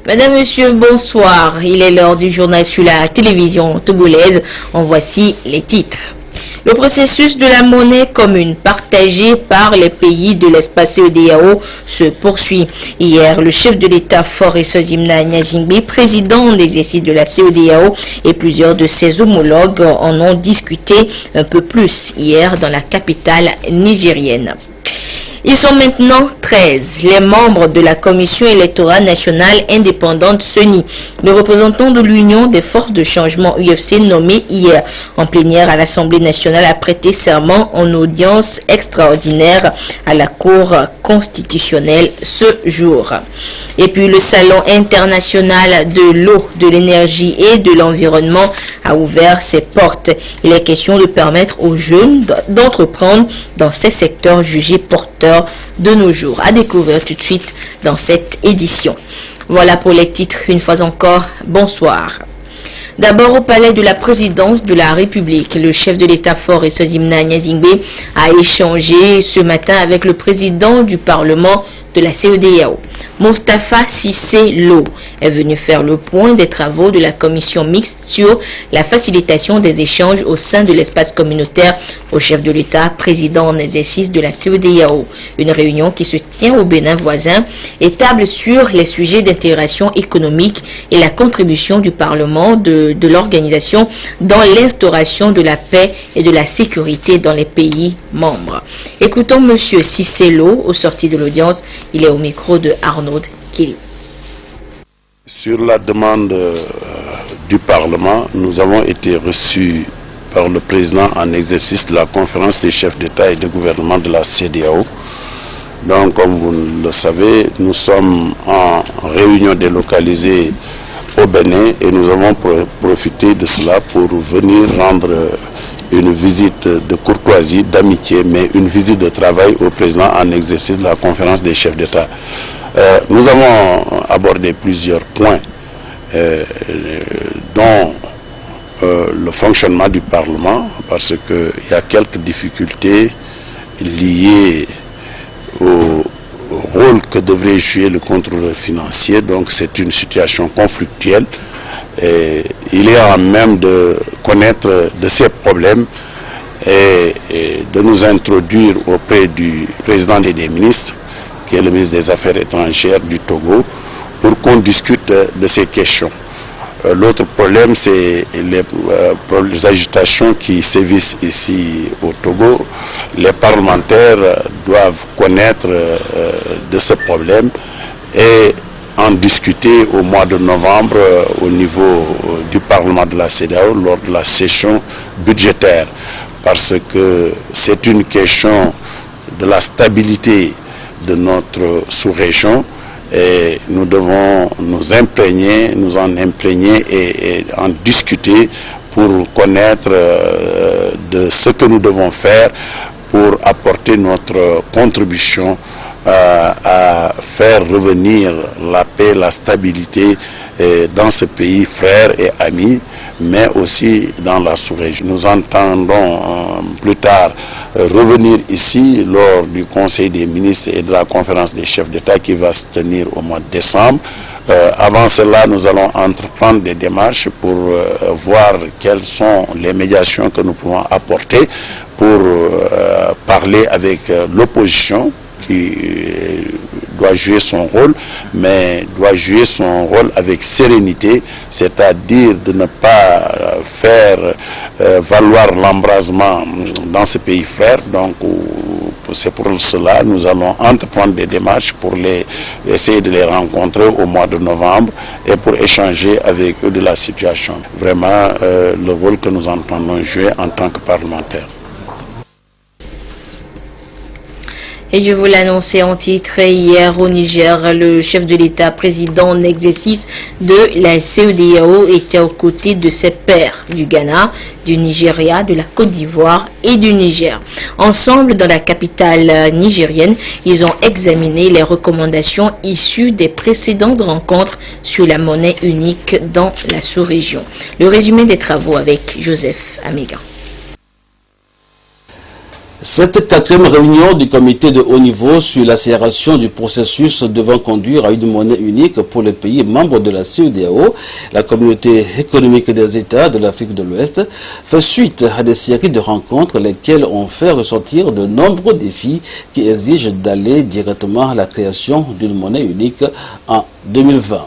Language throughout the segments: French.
Madame, Monsieur, bonsoir. Il est l'heure du journal sur la télévision togolaise. En voici les titres. Le processus de la monnaie commune partagée par les pays de l'espace CEDEAO se poursuit. Hier, le chef de l'État Faure Sozimna Nyazingbe, président d'exercice de la CEDEAO, et plusieurs de ses homologues en ont discuté un peu plus hier dans la capitale nigérienne. Ils sont maintenant 13, les membres de la Commission électorale nationale indépendante CENI. Le représentant de l'Union des forces de changement UFC nommé hier en plénière à l'Assemblée nationale a prêté serment en audience extraordinaire à la Cour constitutionnelle ce jour. Et puis le Salon international de l'eau, de l'énergie et de l'environnement a ouvert ses portes. Il est question de permettre aux jeunes d'entreprendre dans ces secteurs jugés porteurs de nos jours. À découvrir tout de suite dans cette édition. Voilà pour les titres. Une fois encore, bonsoir. D'abord au palais de la présidence de la République, le chef de l'État Faure Sozimna Nyazingbe a échangé ce matin avec le président du Parlement de la CEDEAO. Moustapha Cissé Lo est venu faire le point des travaux de la commission mixte sur la facilitation des échanges au sein de l'espace communautaire au chef de l'État, président en exercice de la CEDEAO. Une réunion qui se tient au Bénin voisin et table sur les sujets d'intégration économique et la contribution du Parlement de l'organisation dans l'instauration de la paix et de la sécurité dans les pays membres. Écoutons M. Cissé Lo au sorti de l'audience. Il est au micro de Arnaud Kili. Sur la demande du Parlement, nous avons été reçus par le président en exercice de la conférence des chefs d'État et de gouvernement de la CEDEAO. Donc, comme vous le savez, nous sommes en réunion délocalisée au Bénin et nous avons profité de cela pour venir rendre une visite de courtoisie, d'amitié, mais une visite de travail au président en exercice de la conférence des chefs d'État. Nous avons abordé plusieurs points, dont le fonctionnement du Parlement, parce qu'il y a quelques difficultés liées au rôle que devrait jouer le contrôleur financier. Donc c'est une situation conflictuelle. Et il est à même de connaître de ces problèmes et de nous introduire auprès du président des ministres, qui est le ministre des Affaires étrangères du Togo, pour qu'on discute de ces questions. L'autre problème, c'est les agitations qui sévissent ici au Togo. Les parlementaires doivent connaître de ce problème et en discuter au mois de novembre au niveau du Parlement de la CEDEAO lors de la session budgétaire. Parce que c'est une question de la stabilité de notre sous-région et nous devons nous en imprégner et en discuter pour connaître de ce que nous devons faire pour apporter notre contribution à faire revenir la paix, la stabilité dans ce pays frère et ami, mais aussi dans la sous-région. Nous entendons plus tard revenir ici lors du Conseil des ministres et de la conférence des chefs d'État qui va se tenir au mois de décembre. Avant cela, nous allons entreprendre des démarches pour voir quelles sont les médiations que nous pouvons apporter pour parler avec l'opposition qui doit jouer son rôle, mais doit jouer son rôle avec sérénité, c'est-à-dire de ne pas faire valoir l'embrasement dans ce pays frère. Donc, c'est pour cela que nous allons entreprendre des démarches pour essayer de les rencontrer au mois de novembre et pour échanger avec eux de la situation. Vraiment, le rôle que nous entendons jouer en tant que parlementaires. Et je vous l'annonçais en titre hier au Niger, le chef de l'État président en exercice de la CEDEAO était aux côtés de ses pairs du Ghana, du Nigeria, de la Côte d'Ivoire et du Niger. Ensemble, dans la capitale nigérienne, ils ont examiné les recommandations issues des précédentes rencontres sur la monnaie unique dans la sous-région. Le résumé des travaux avec Joseph Amiga. Cette quatrième réunion du comité de haut niveau sur l'accélération du processus devant conduire à une monnaie unique pour les pays membres de la CEDEAO, la communauté économique des États de l'Afrique de l'Ouest, fait suite à des séries de rencontres lesquelles ont fait ressortir de nombreux défis qui exigent d'aller directement à la création d'une monnaie unique en 2020.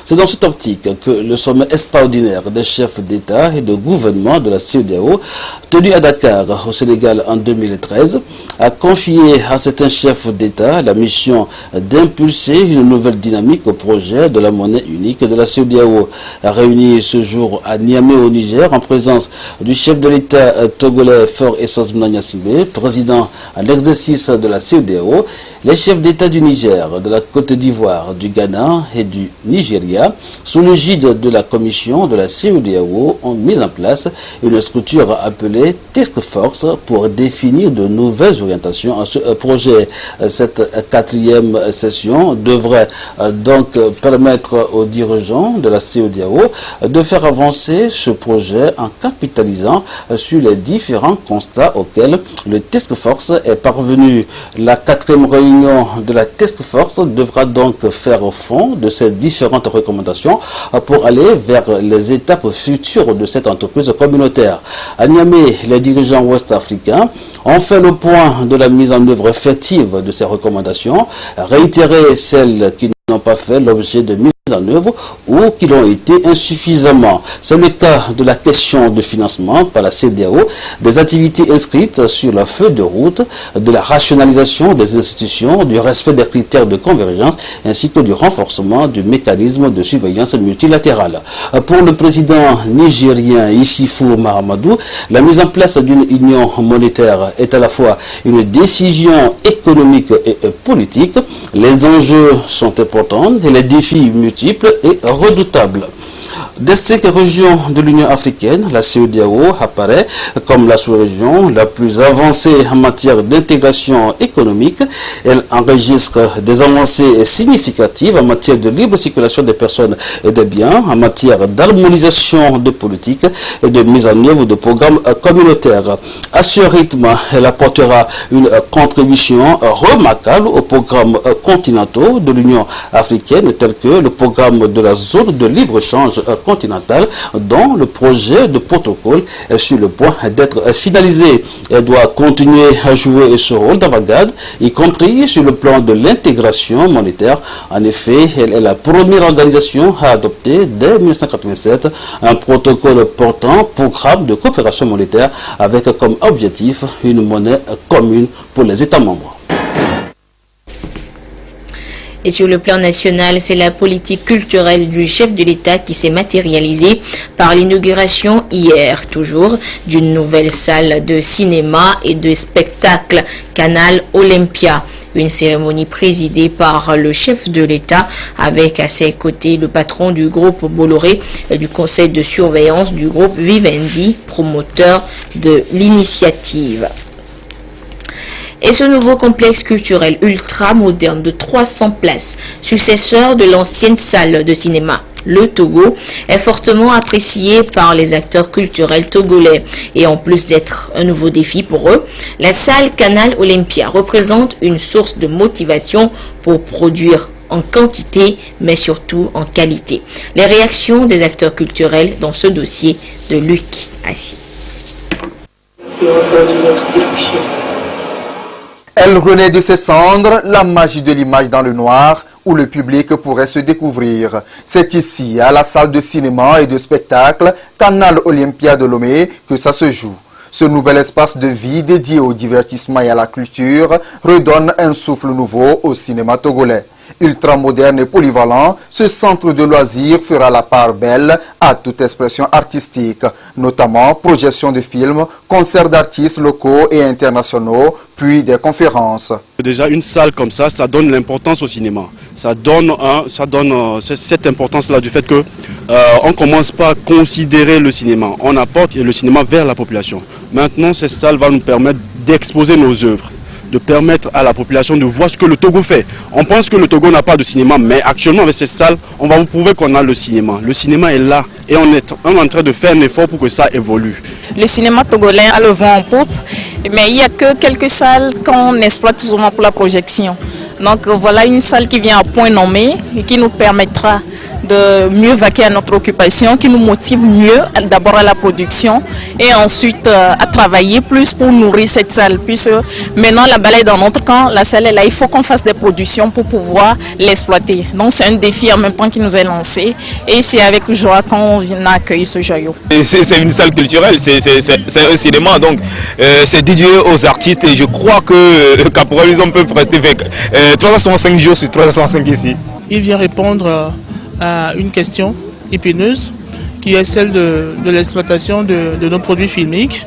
C'est dans cette optique que le sommet extraordinaire des chefs d'État et de gouvernement de la CEDEAO, tenu à Dakar, au Sénégal en 2013, a confié à certains chefs d'État la mission d'impulser une nouvelle dynamique au projet de la monnaie unique de la CEDEAO. Réunis ce jour à Niamey au Niger en présence du chef de l'État togolais Faure Essens Gnassingbé, président en exercice de la CEDEAO, les chefs d'État du Niger, de la Côte d'Ivoire, du Ghana et du Nigeria, sous l'égide de la commission de la CEDEAO, ont mis en place une structure appelée Task Force pour définir de nouvelles orientations à ce projet. Cette quatrième session devrait donc permettre aux dirigeants de la CEDEAO de faire avancer ce projet en capitalisant sur les différents constats auxquels le Task Force est parvenu. La quatrième réunion de la Task Force devra donc faire fond de ces différentes recommandations pour aller vers les étapes futures de cette entreprise communautaire. À Niamey, les dirigeants ouest-africains ont fait le point de la mise en œuvre effective de ces recommandations, réitéré celles qui n'ont pas fait l'objet de mise en œuvre ou qui l'ont été insuffisamment. C'est le cas de la question de financement par la CEDEAO, des activités inscrites sur la feuille de route, de la rationalisation des institutions, du respect des critères de convergence ainsi que du renforcement du mécanisme de surveillance multilatérale. Pour le président nigérien Issoufou Mahamadou, la mise en place d'une union monétaire est à la fois une décision économique et politique. Les enjeux sont importants et les défis multiples et redoutables. Des 5 régions de l'Union africaine, la CEDEAO apparaît comme la sous-région la plus avancée en matière d'intégration économique. Elle enregistre des avancées significatives en matière de libre circulation des personnes et des biens, en matière d'harmonisation de politiques et de mise en œuvre de programmes communautaires. À ce rythme, elle apportera une contribution remarquable aux programmes continentaux de l'Union africaine, tels que le programme de la zone de libre-échange continentale, dont le projet de protocole est sur le point d'être finalisé. Elle doit continuer à jouer ce rôle d'avant-garde, y compris sur le plan de l'intégration monétaire. En effet, elle est la première organisation à adopter dès 1987 un protocole portant programme de coopération monétaire avec comme objectif une monnaie commune pour les États membres. Et sur le plan national, c'est la politique culturelle du chef de l'État qui s'est matérialisée par l'inauguration hier, toujours, d'une nouvelle salle de cinéma et de spectacle, Canal Olympia. Une cérémonie présidée par le chef de l'État avec à ses côtés le patron du groupe Bolloré et du conseil de surveillance du groupe Vivendi, promoteur de l'initiative. Et ce nouveau complexe culturel ultra moderne de 300 places, successeur de l'ancienne salle de cinéma, le Togo, est fortement apprécié par les acteurs culturels togolais. Et en plus d'être un nouveau défi pour eux, la salle Canal Olympia représente une source de motivation pour produire en quantité, mais surtout en qualité. Les réactions des acteurs culturels dans ce dossier de Luc Assis. Elle renaît de ses cendres, la magie de l'image dans le noir, où le public pourrait se découvrir. C'est ici, à la salle de cinéma et de spectacle, Canal Olympia de Lomé, que ça se joue. Ce nouvel espace de vie dédié au divertissement et à la culture redonne un souffle nouveau au cinéma togolais. Ultramoderne et polyvalent, ce centre de loisirs fera la part belle à toute expression artistique, notamment projection de films, concerts d'artistes locaux et internationaux, puis des conférences. Déjà une salle comme ça donne l'importance au cinéma. Ça donne cette importance-là du fait que on commence pas à considérer le cinéma. On apporte le cinéma vers la population. Maintenant, cette salle va nous permettre d'exposer nos œuvres, de permettre à la population de voir ce que le Togo fait. On pense que le Togo n'a pas de cinéma, mais actuellement avec cette salle, on va vous prouver qu'on a le cinéma. Le cinéma est là et on est en train de faire un effort pour que ça évolue. le cinéma togolais a le vent en poupe, mais il n'y a que quelques salles qu'on exploite souvent pour la projection. Donc voilà une salle qui vient à point nommé et qui nous permettra de mieux vaquer à notre occupation, qui nous motive mieux d'abord à la production et ensuite à travailler plus pour nourrir cette salle. Puisque maintenant la balle est dans notre camp, la salle est là, il faut qu'on fasse des productions pour pouvoir l'exploiter. Donc c'est un défi en même temps qui nous est lancé et c'est avec joie qu'on a accueilli ce joyau. C'est une salle culturelle, c'est un cinéma, donc c'est dédié aux artistes et je crois que Caporalisme peut rester avec 365 jours sur 365 ici. Il vient répondre à une question épineuse qui est celle de l'exploitation de nos produits filmiques,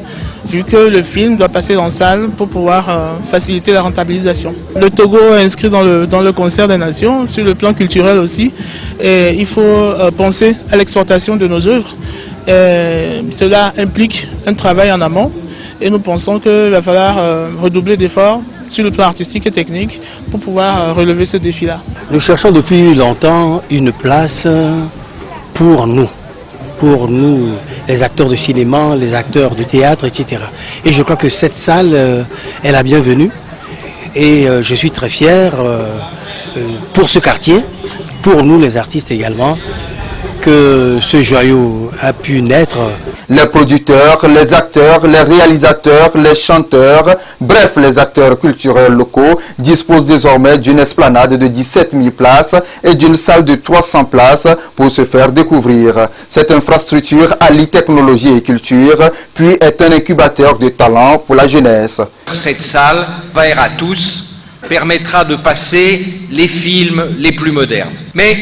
vu que le film doit passer en salle pour pouvoir faciliter la rentabilisation. Le Togo est inscrit dans le concert des nations, sur le plan culturel aussi, et il faut penser à l'exportation de nos œuvres. Cela implique un travail en amont et nous pensons qu'il va falloir redoubler d'efforts sur le plan artistique et technique pour pouvoir relever ce défi-là. Nous cherchons depuis longtemps une place pour nous, les acteurs de cinéma, les acteurs de théâtre, etc. Et je crois que cette salle est la bienvenue et je suis très fier pour ce quartier, pour nous les artistes également, que ce joyau a pu naître. Les producteurs, les acteurs, les réalisateurs, les chanteurs, bref les acteurs culturels locaux disposent désormais d'une esplanade de 17 000 places et d'une salle de 300 places pour se faire découvrir. Cette infrastructure allie technologie et culture, puis est un incubateur de talents pour la jeunesse. Cette salle, ouverte à tous, permettra de passer les films les plus modernes. Mais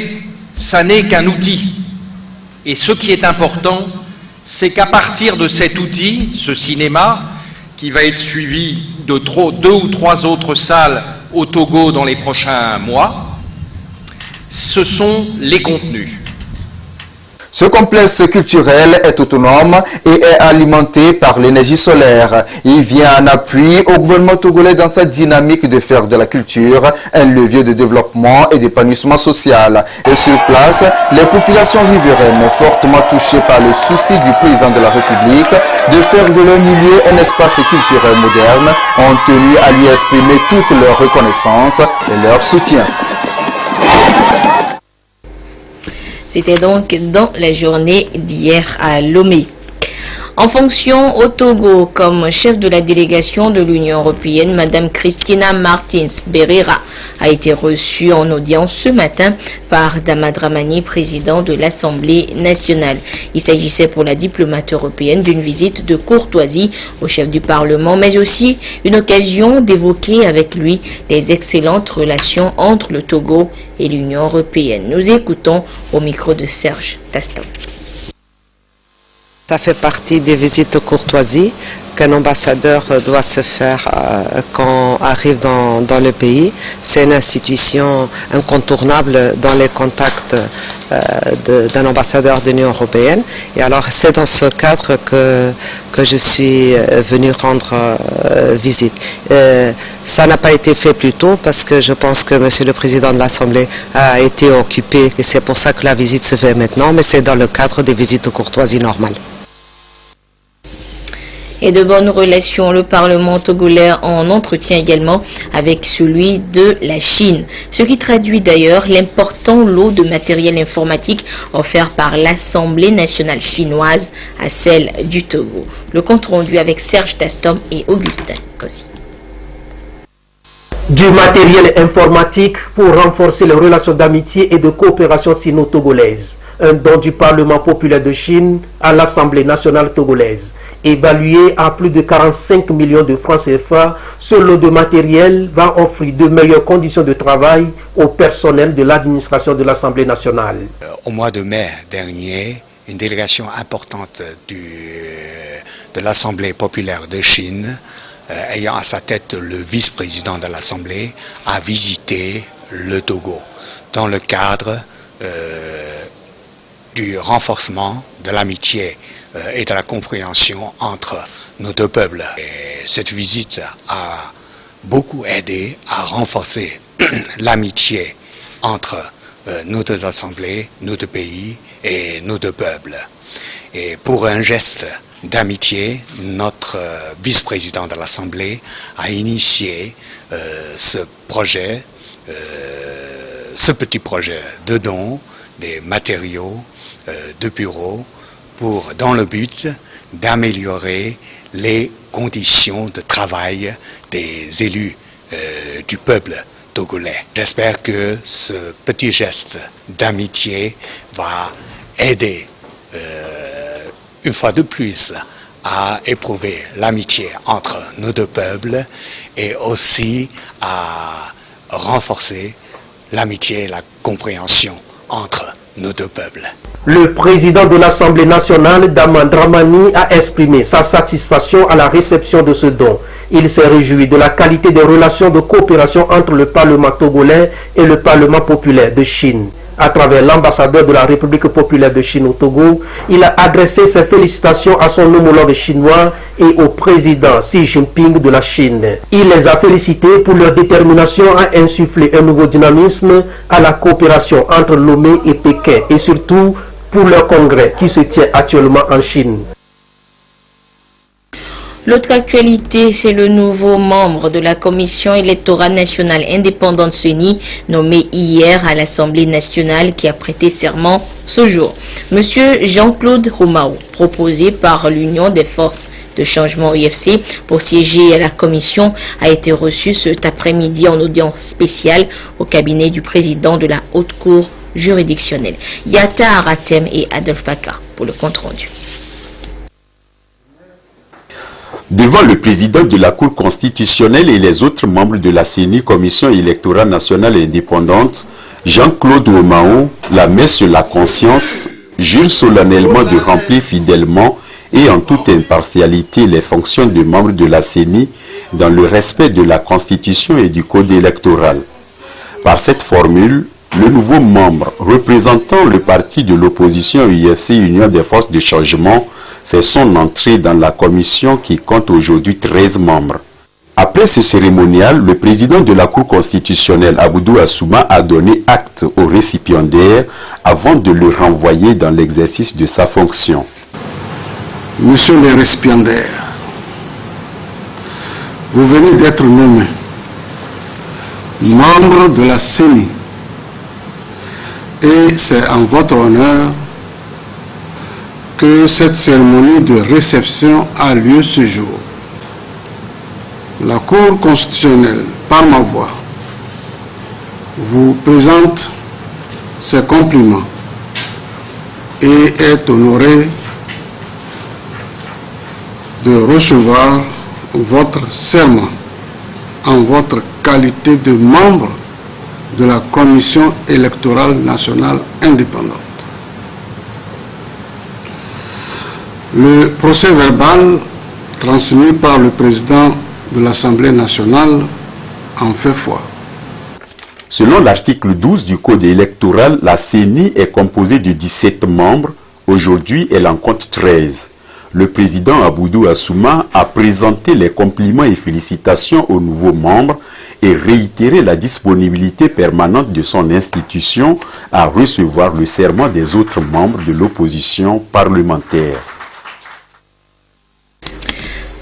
ça n'est qu'un outil. Et ce qui est important, c'est qu'à partir de cet outil, ce cinéma, qui va être suivi de 2 ou 3 autres salles au Togo dans les prochains mois, ce sont les contenus. Ce complexe culturel est autonome et est alimenté par l'énergie solaire. Il vient en appui au gouvernement togolais dans sa dynamique de faire de la culture un levier de développement et d'épanouissement social. Et sur place, les populations riveraines, fortement touchées par le souci du président de la République de faire de leur milieu un espace culturel moderne, ont tenu à lui exprimer toute leur reconnaissance et leur soutien. C'était donc dans la journée d'hier à Lomé. En fonction au Togo, comme chef de la délégation de l'Union européenne, Madame Christina Martins Berera a été reçue en audience ce matin par Dama Dramani, président de l'Assemblée nationale. Il s'agissait pour la diplomate européenne d'une visite de courtoisie au chef du Parlement, mais aussi une occasion d'évoquer avec lui les excellentes relations entre le Togo et l'Union européenne. Nous écoutons au micro de Serge Taston. Ça fait partie des visites de courtoisie qu'un ambassadeur doit se faire quand arrive dans le pays. C'est une institution incontournable dans les contacts d'un ambassadeur de l'Union européenne. Et alors c'est dans ce cadre que je suis venu rendre visite. Ça n'a pas été fait plus tôt parce que je pense que Monsieur le Président de l'Assemblée a été occupé et c'est pour ça que la visite se fait maintenant, mais c'est dans le cadre des visites de courtoisie normales. Et de bonnes relations, le Parlement togolais en entretient également avec celui de la Chine, ce qui traduit d'ailleurs l'important lot de matériel informatique offert par l'Assemblée nationale chinoise à celle du Togo. Le compte rendu avec Serge Tastom et Augustin Kossi. Du matériel informatique pour renforcer les relations d'amitié et de coopération sino-togolaise. Un don du Parlement populaire de Chine à l'Assemblée nationale togolaise. Évalué à plus de 45 millions de francs CFA, ce lot de matériel va offrir de meilleures conditions de travail au personnel de l'administration de l'Assemblée nationale. Au mois de mai dernier, une délégation importante de l'Assemblée populaire de Chine, ayant à sa tête le vice-président de l'Assemblée, a visité le Togo dans le cadre du renforcement de l'amitié et de la compréhension entre nos deux peuples. Et cette visite a beaucoup aidé à renforcer l'amitié entre nos deux assemblées, nos deux pays et nos deux peuples. Et pour un geste d'amitié, notre vice-président de l'Assemblée a initié ce projet, ce petit projet de don des matériaux de bureau dans le but d'améliorer les conditions de travail des élus du peuple togolais. J'espère que ce petit geste d'amitié va aider une fois de plus à éprouver l'amitié entre nos deux peuples et aussi à renforcer l'amitié et la compréhension entre nos deux peuples. Le président de l'Assemblée nationale, Daman Dramani, a exprimé sa satisfaction à la réception de ce don. Il s'est réjoui de la qualité des relations de coopération entre le Parlement togolais et le Parlement populaire de Chine. À travers l'ambassadeur de la République populaire de Chine au Togo, il a adressé ses félicitations à son homologue chinois et au président Xi Jinping de la Chine. Il les a félicités pour leur détermination à insuffler un nouveau dynamisme à la coopération entre Lomé et Pékin et surtout pour leur congrès qui se tient actuellement en Chine. L'autre actualité, c'est le nouveau membre de la Commission électorale nationale indépendante CENI, nommé hier à l'Assemblée nationale, qui a prêté serment ce jour. Monsieur Jean-Claude Roumao, proposé par l'Union des forces de changement UFC pour siéger à la commission, a été reçu cet après-midi en audience spéciale au cabinet du président de la Haute Cour juridictionnelle. Yata Aratem et Adolphe Paca pour le compte-rendu. Devant le président de la Cour constitutionnelle et les autres membres de la CENI, Commission électorale nationale indépendante, Jean-Claude Roumao, la main sur la conscience, jure solennellement de remplir fidèlement et en toute impartialité les fonctions de membre de la CENI dans le respect de la Constitution et du Code électoral. Par cette formule, le nouveau membre représentant le parti de l'opposition UFC Union des forces de changement fait son entrée dans la commission qui compte aujourd'hui 13 membres. Après ce cérémonial, le président de la Cour constitutionnelle, Aboudou Assouma, a donné acte au récipiendaire avant de le renvoyer dans l'exercice de sa fonction. Monsieur le récipiendaire, vous venez d'être nommé membre de la CENI et c'est en votre honneur que cette cérémonie de réception a lieu ce jour. La Cour constitutionnelle, par ma voix, vous présente ses compliments et est honorée de recevoir votre serment en votre qualité de membre de la Commission électorale nationale indépendante. Le procès verbal transmis par le président de l'Assemblée nationale en fait foi. Selon l'article 12 du Code électoral, la CENI est composée de 17 membres. Aujourd'hui, elle en compte 13. Le président Aboudou Assouma a présenté les compliments et félicitations aux nouveaux membres et réitéré la disponibilité permanente de son institution à recevoir le serment des autres membres de l'opposition parlementaire.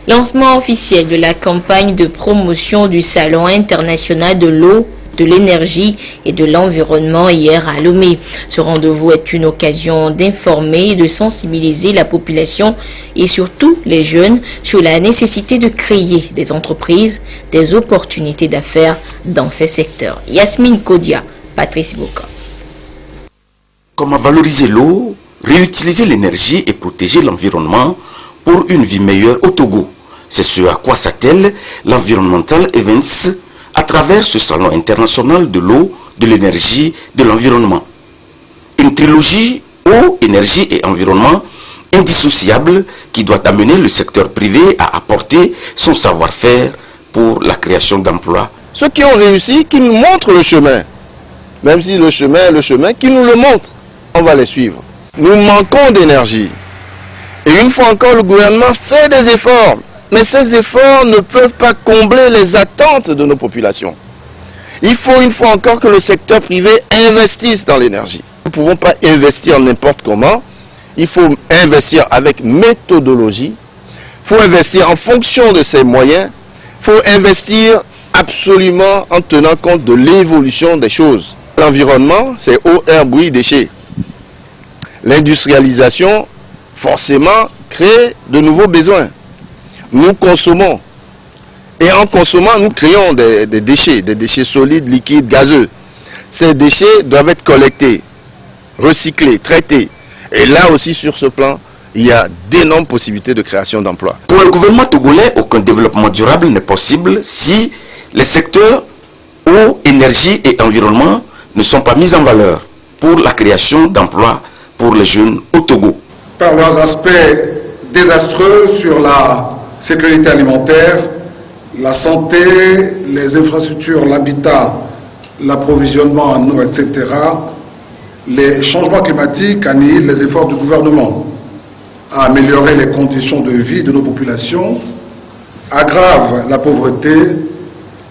Lancement officiel de la campagne de promotion du Salon international de l'eau, de l'énergie et de l'environnement hier à Lomé. Ce rendez-vous est une occasion d'informer et de sensibiliser la population et surtout les jeunes sur la nécessité de créer des entreprises, des opportunités d'affaires dans ces secteurs. Yasmine Kodia, Patrice Boka. Comment valoriser l'eau, réutiliser l'énergie et protéger l'environnement pour une vie meilleure au Togo. C'est ce à quoi s'attelle l'Environmental Events à travers ce salon international de l'eau, de l'énergie, de l'environnement. Une trilogie eau, énergie et environnement indissociable qui doit amener le secteur privé à apporter son savoir-faire pour la création d'emplois. Ceux qui ont réussi, qui nous montrent le chemin, même si le chemin, qui nous le montrent, on va les suivre. Nous manquons d'énergie. Et une fois encore, le gouvernement fait des efforts. Mais ces efforts ne peuvent pas combler les attentes de nos populations. Il faut une fois encore que le secteur privé investisse dans l'énergie. Nous ne pouvons pas investir n'importe comment. il faut investir avec méthodologie, il faut investir en fonction de ses moyens, il faut investir absolument en tenant compte de l'évolution des choses. L'environnement, c'est eau, air, bruit, déchets. L'industrialisation, forcément, crée de nouveaux besoins. Nous consommons. Et en consommant, nous créons des déchets solides, liquides, gazeux. Ces déchets doivent être collectés, recyclés, traités. Et là aussi, sur ce plan, il y a d'énormes possibilités de création d'emplois. Pour le gouvernement togolais, aucun développement durable n'est possible si les secteurs eau, énergie et environnement ne sont pas mis en valeur pour la création d'emplois pour les jeunes au Togo. Par leurs aspects désastreux sur la sécurité alimentaire, la santé, les infrastructures, l'habitat, l'approvisionnement en eau, etc., les changements climatiques annihilent les efforts du gouvernement à améliorer les conditions de vie de nos populations, aggravent la pauvreté,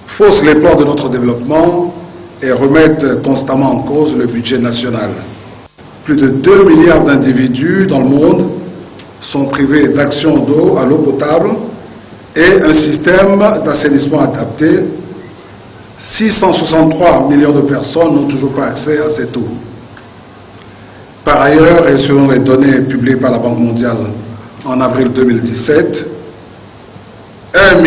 faussent les plans de notre développement et remettent constamment en cause le budget national. Plus de 2 milliards d'individus dans le monde sont privés d'accès d'eau à l'eau potable et un système d'assainissement adapté. 663 millions de personnes n'ont toujours pas accès à cette eau. Par ailleurs, et selon les données publiées par la Banque mondiale en avril 2017, 1,6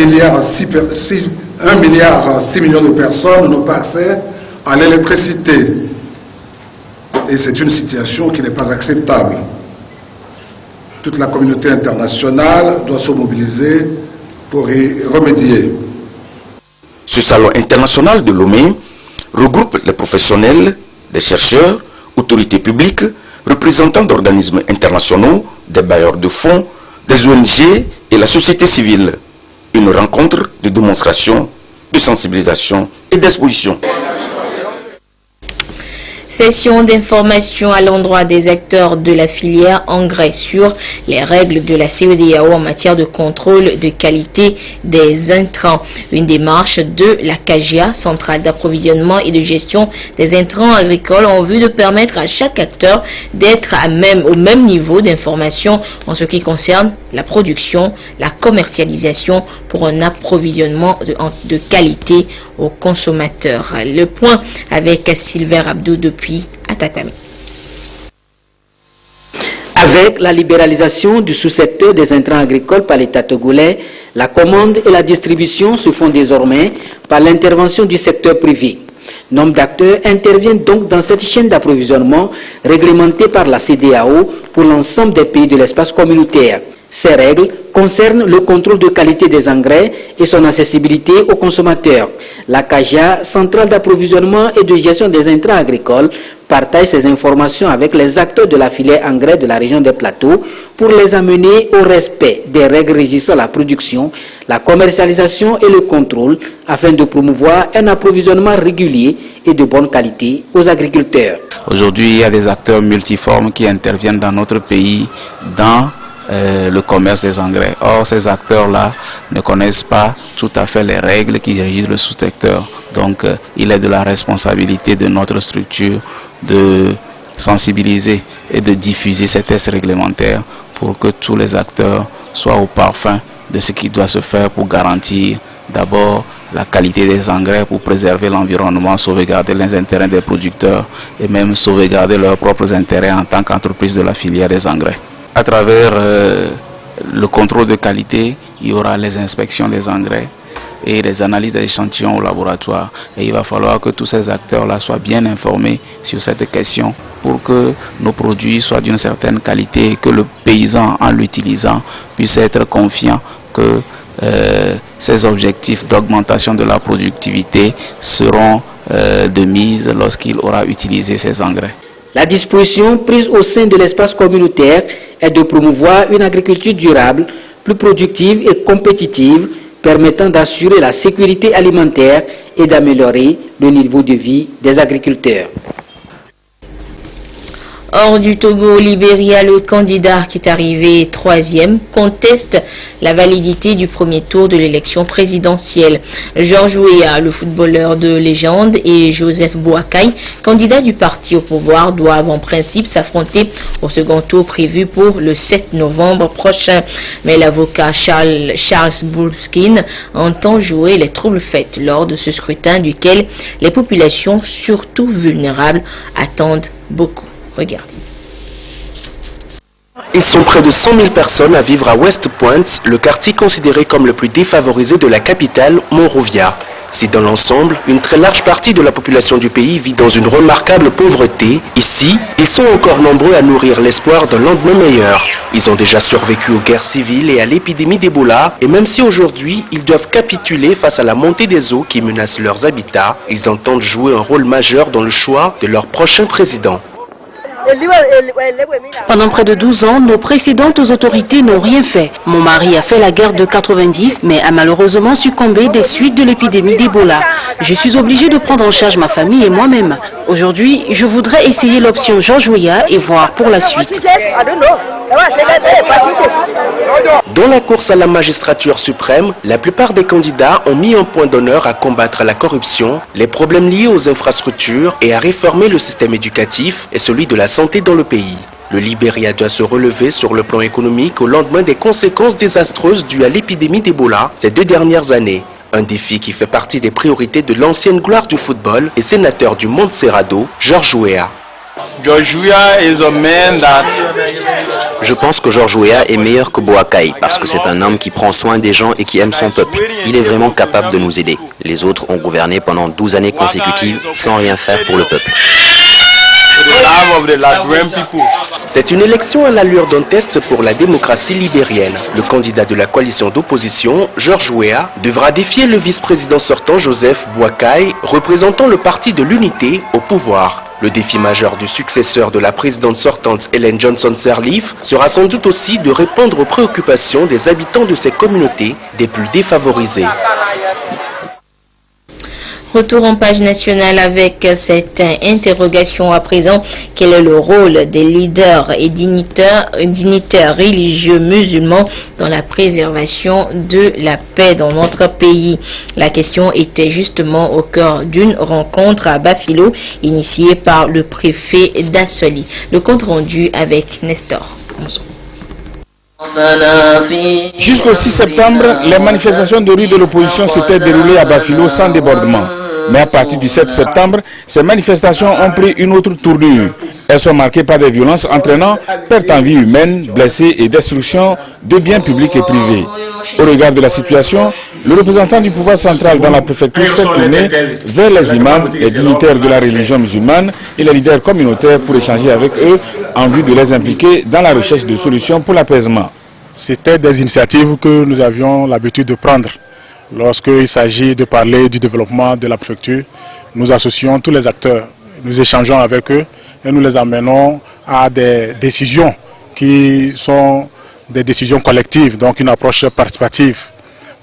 milliard de personnes n'ont pas accès à l'électricité. Et c'est une situation qui n'est pas acceptable. Toute la communauté internationale doit se mobiliser pour y remédier. Ce salon international de Lomé regroupe les professionnels, des chercheurs, autorités publiques, représentants d'organismes internationaux, des bailleurs de fonds, des ONG et la société civile. Une rencontre de démonstration, de sensibilisation et d'exposition. Session d'information à l'endroit des acteurs de la filière engrais sur les règles de la CEDEAO en matière de contrôle de qualité des intrants. Une démarche de la CAGIA, Centrale d'approvisionnement et de gestion des intrants agricoles, en vue de permettre à chaque acteur d'être au même niveau d'information en ce qui concerne la production, la commercialisation pour un approvisionnement de qualité aux consommateurs. Le point avec Sylvain Abdou depuis Atakami. Avec la libéralisation du sous-secteur des intrants agricoles par l'État togolais, la commande et la distribution se font désormais par l'intervention du secteur privé. Nombre d'acteurs interviennent donc dans cette chaîne d'approvisionnement réglementée par la CEDEAO pour l'ensemble des pays de l'espace communautaire. Ces règles concernent le contrôle de qualité des engrais et son accessibilité aux consommateurs. La CAGIA, Centrale d'approvisionnement et de gestion des intrants agricoles, partage ces informations avec les acteurs de la filière engrais de la région des Plateaux pour les amener au respect des règles régissant la production, la commercialisation et le contrôle afin de promouvoir un approvisionnement régulier et de bonne qualité aux agriculteurs. Aujourd'hui, il y a des acteurs multiformes qui interviennent dans notre pays dans le commerce des engrais. Or, ces acteurs-là ne connaissent pas tout à fait les règles qui régissent le sous-secteur. Donc, il est de la responsabilité de notre structure de sensibiliser et de diffuser ces tests réglementaires pour que tous les acteurs soient au parfum de ce qui doit se faire pour garantir d'abord la qualité des engrais, pour préserver l'environnement, sauvegarder les intérêts des producteurs et même sauvegarder leurs propres intérêts en tant qu'entreprise de la filière des engrais. À travers le contrôle de qualité, il y aura les inspections des engrais et les analyses des échantillons au laboratoire. Et il va falloir que tous ces acteurs-là soient bien informés sur cette question pour que nos produits soient d'une certaine qualité et que le paysan, en l'utilisant, puisse être confiant que ces objectifs d'augmentation de la productivité seront de mise lorsqu'il aura utilisé ces engrais. La disposition prise au sein de l'espace communautaire est de promouvoir une agriculture durable, plus productive et compétitive, permettant d'assurer la sécurité alimentaire et d'améliorer le niveau de vie des agriculteurs. Hors du Togo, au Libéria, le candidat qui est arrivé 3e conteste la validité du premier tour de l'élection présidentielle. Georges Weah, le footballeur de légende, et Joseph Boakai, candidat du parti au pouvoir, doivent en principe s'affronter au second tour prévu pour le 7 novembre prochain. Mais l'avocat Charles Boulskin entend jouer les troubles faits lors de ce scrutin duquel les populations, surtout vulnérables, attendent beaucoup. Regardez. Ils sont près de 100 000 personnes à vivre à West Point, le quartier considéré comme le plus défavorisé de la capitale, Monrovia. Si dans l'ensemble, une très large partie de la population du pays vit dans une remarquable pauvreté, ici, ils sont encore nombreux à nourrir l'espoir d'un lendemain meilleur. Ils ont déjà survécu aux guerres civiles et à l'épidémie d'Ebola, et même si aujourd'hui, ils doivent capituler face à la montée des eaux qui menacent leurs habitats, ils entendent jouer un rôle majeur dans le choix de leur prochain président. Pendant près de 12 ans, nos précédentes autorités n'ont rien fait. Mon mari a fait la guerre de 90, mais a malheureusement succombé des suites de l'épidémie d'Ebola. Je suis obligée de prendre en charge ma famille et moi-même. Aujourd'hui, je voudrais essayer l'option Georges Weah et voir pour la suite. Dans la course à la magistrature suprême, la plupart des candidats ont mis un point d'honneur à combattre la corruption, les problèmes liés aux infrastructures et à réformer le système éducatif et celui de la santé dans le pays. Le Libéria doit se relever sur le plan économique au lendemain des conséquences désastreuses dues à l'épidémie d'Ebola ces 2 dernières années. Un défi qui fait partie des priorités de l'ancienne gloire du football et sénateur du Montserrado, Georges Weah. Je pense que Georges Weah est meilleur que Boakai parce que c'est un homme qui prend soin des gens et qui aime son peuple. Il est vraiment capable de nous aider. Les autres ont gouverné pendant 12 années consécutives sans rien faire pour le peuple. C'est une élection à l'allure d'un test pour la démocratie libérienne. Le candidat de la coalition d'opposition, Georges Weah, devra défier le vice-président sortant Joseph Boakai, représentant le parti de l'unité au pouvoir. Le défi majeur du successeur de la présidente sortante Ellen Johnson Sirleaf sera sans doute aussi de répondre aux préoccupations des habitants de ces communautés des plus défavorisées. Retour en page nationale avec cette interrogation à présent. Quel est le rôle des leaders et dignitaires religieux musulmans dans la préservation de la paix dans notre pays? La question était justement au cœur d'une rencontre à Bafilo initiée par le préfet d'Assoli. Le compte rendu avec Nestor. Jusqu'au 6 septembre, les manifestations de rue de l'opposition s'étaient déroulées à Bafilo sans débordement. Mais à partir du 7 septembre, ces manifestations ont pris une autre tournure. Elles sont marquées par des violences entraînant perte en vie humaine, blessés et destruction de biens publics et privés. Au regard de la situation, le représentant du pouvoir central dans la préfecture s'est tourné vers les imams, les dignitaires de la religion musulmane et les leaders communautaires pour échanger avec eux en vue de les impliquer dans la recherche de solutions pour l'apaisement. C'était des initiatives que nous avions l'habitude de prendre. Lorsqu'il s'agit de parler du développement de la préfecture, nous associons tous les acteurs, nous échangeons avec eux et nous les amenons à des décisions qui sont des décisions collectives, donc une approche participative.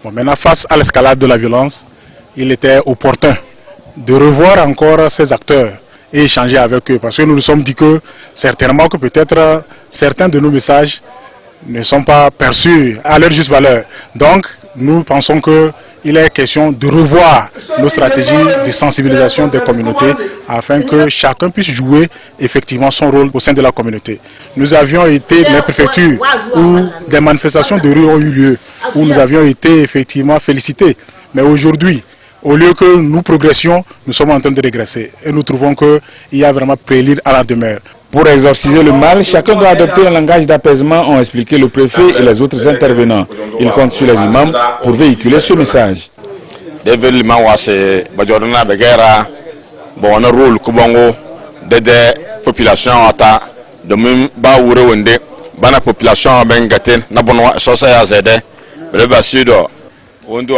Bon, maintenant, face à l'escalade de la violence, il était opportun de revoir encore ces acteurs et échanger avec eux, parce que nous nous sommes dit que certainement que peut-être certains de nos messages ne sont pas perçus à leur juste valeur. Donc, nous pensons qu'il est question de revoir nos stratégies de sensibilisation des communautés afin que chacun puisse jouer effectivement son rôle au sein de la communauté. Nous avions été dans les préfectures où des manifestations de rue ont eu lieu, où nous avions été effectivement félicités. Mais aujourd'hui, au lieu que nous progressions, nous sommes en train de régresser. Et nous trouvons qu'il y a vraiment prélude à la demeure. Pour exorciser le mal, chacun doit adopter un langage d'apaisement, ont expliqué le préfet et les autres intervenants. Ils comptent sur les imams pour véhiculer ce message.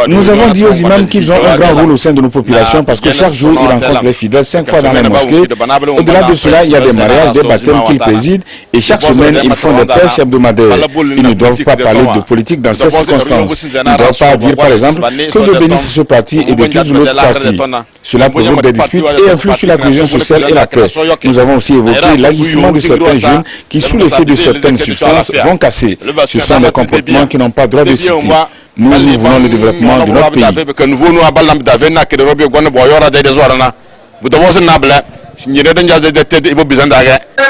Nous avons dit aux imams qu'ils ont un grand rôle au sein de nos populations parce que chaque jour, ils rencontrent les fidèles 5 fois dans les mosquées. Au-delà de cela, il y a des mariages, des baptêmes qu'ils président et chaque semaine, ils font des prêches hebdomadaires. Ils ne doivent pas parler de politique dans ces circonstances. Ils ne doivent pas dire, par exemple, que Dieu bénisse ce parti et détruise l'autre parti. Cela provoque des disputes et influe sur la cohésion sociale et la paix. Nous avons aussi évoqué l'agissement de certains jeunes qui, sous l'effet de certaines substances, vont casser. Ce sont des comportements qui n'ont pas droit de citer. Nous voulons le développement de notre pays.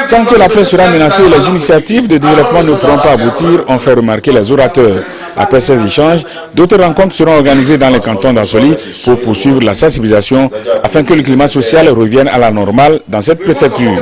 Tant que la paix sera menacée, les initiatives de développement ne pourront pas aboutir, ont fait remarquer les orateurs. Après ces échanges, d'autres rencontres seront organisées dans les cantons d'Ansoli pour poursuivre la sensibilisation afin que le climat social revienne à la normale dans cette préfecture.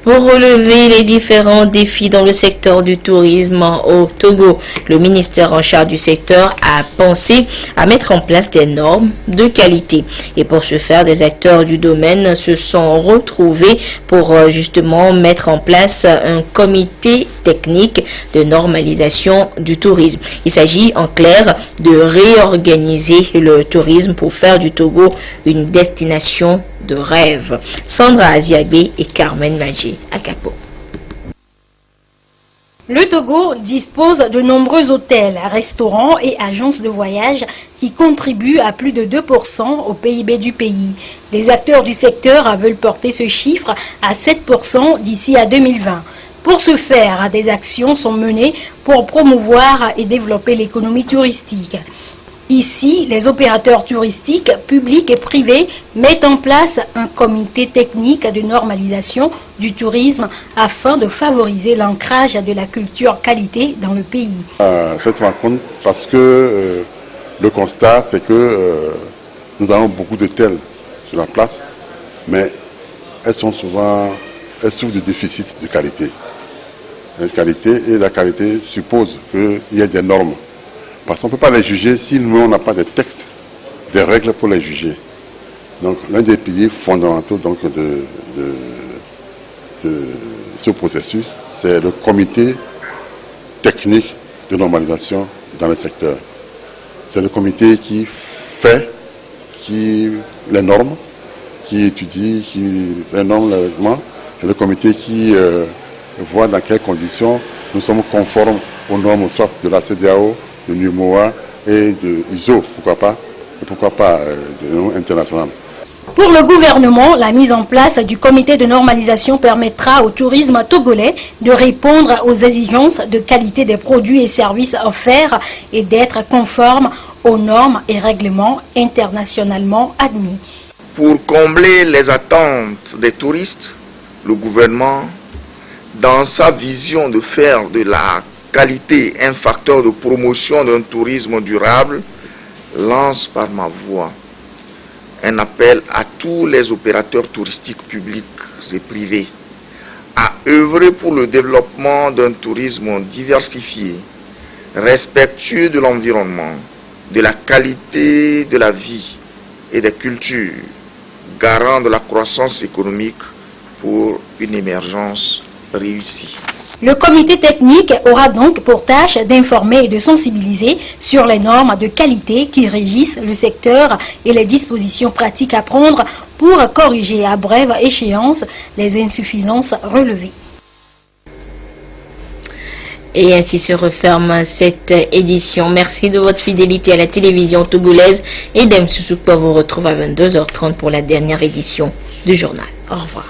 Pour relever les différents défis dans le secteur du tourisme au Togo, le ministère en charge du secteur a pensé à mettre en place des normes de qualité. Et pour ce faire, des acteurs du domaine se sont retrouvés pour justement mettre en place un comité technique de normalisation du tourisme. Il s'agit en clair de réorganiser le tourisme pour faire du Togo une destination de rêve. Sandra Aziagbe et Carmen Magé à Capo. Le Togo dispose de nombreux hôtels, restaurants et agences de voyage qui contribuent à plus de 2% au PIB du pays. Les acteurs du secteur veulent porter ce chiffre à 7% d'ici à 2020. Pour ce faire, des actions sont menées pour promouvoir et développer l'économie touristique. Ici, les opérateurs touristiques, publics et privés, mettent en place un comité technique de normalisation du tourisme afin de favoriser l'ancrage de la culture qualité dans le pays. Cette rencontre, parce que le constat, c'est que nous avons beaucoup d'hôtels sur la place, mais elles souffrent de déficit de qualité. Et la qualité suppose qu'il y ait des normes. Parce qu'on ne peut pas les juger si nous, on n'a pas de textes, des règles pour les juger. Donc l'un des piliers fondamentaux donc, de ce processus, c'est le comité technique de normalisation dans le secteur. C'est le comité qui fait les normes, qui étudie, les normes, les règlements. C'est le comité qui voit dans quelles conditions nous sommes conformes aux normes soit de la CEDEAO, de l'UMOA et de ISO, pourquoi pas de normes internationales. Pour le gouvernement, la mise en place du comité de normalisation permettra au tourisme togolais de répondre aux exigences de qualité des produits et services offerts et d'être conforme aux normes et règlements internationalement admis. Pour combler les attentes des touristes, le gouvernement, dans sa vision de faire de la qualité un facteur de promotion d'un tourisme durable, lance par ma voix un appel à tous les opérateurs touristiques publics et privés à œuvrer pour le développement d'un tourisme diversifié, respectueux de l'environnement, de la qualité de la vie et des cultures, garant de la croissance économique pour une émergence réussie. Le comité technique aura donc pour tâche d'informer et de sensibiliser sur les normes de qualité qui régissent le secteur et les dispositions pratiques à prendre pour corriger à brève échéance les insuffisances relevées. Et ainsi se referme cette édition. Merci de votre fidélité à la télévision togolaise et Dem Sousoukpa vous retrouve à 22h30 pour la dernière édition du journal. Au revoir.